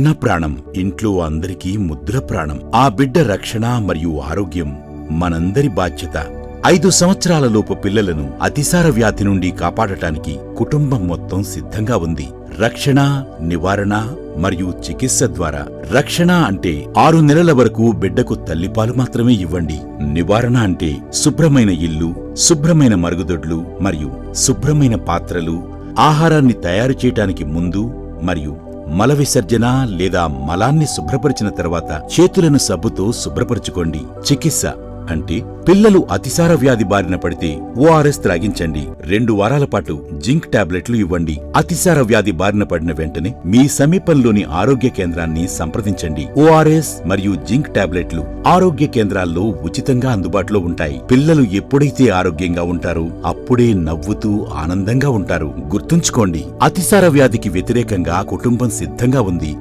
చిన్న ప్రాణం ఇంట్లో అందరికీ ముద్ర ప్రాణం. ఆ బిడ్డ రక్షణ మరియు ఆరోగ్యం మనందరి బాధ్యత. 5 సంవత్సరాలలోపు పిల్లలను అతిసార వ్యాధి నుండి కాపాడటానికి కుటుంబం మొత్తం సిద్ధంగా ఉంది. రక్షణ, నివారణ మరియు చికిత్స ద్వారా. రక్షణ అంటే 6 నెలల వరకు బిడ్డకు తల్లిపాలు మాత్రమే ఇవ్వండి. నివారణ అంటే శుభ్రమైన ఇల్లు, శుభ్రమైన మరుగుదొడ్లు మరియు శుభ్రమైన పాత్రలు. ఆహారాన్ని తయారు చేయటానికి ముందు మరియు మల విసర్జన లేదా మలాన్ని శుభ్రపరిచిన తర్వాత చేతులను సబ్బుతో శుభ్రపరచుకోండి. చికిత్స అంటే పిల్లలు అతిసార వ్యాధి బారిన పడితే ORS త్రాగించండి. 2 వారాల పాటు జింక్ టాబ్లెట్లు ఇవ్వండి. అతిసార వ్యాధి బారిన పడిన వెంటనే మీ సమీపంలోని ఆరోగ్య కేంద్రాన్ని సంప్రదించండి. ORS మరియు జింక్ టాబ్లెట్లు ఆరోగ్య కేంద్రాల్లో ఉచితంగా అందుబాటులో ఉంటాయి. పిల్లలు ఎప్పుడైతే ఆరోగ్యంగా ఉంటారో అప్పుడే నవ్వుతూ ఆనందంగా ఉంటారు. గుర్తుంచుకోండి, అతిసార వ్యాధికి వ్యతిరేకంగా కుటుంబం సిద్ధంగా ఉంది.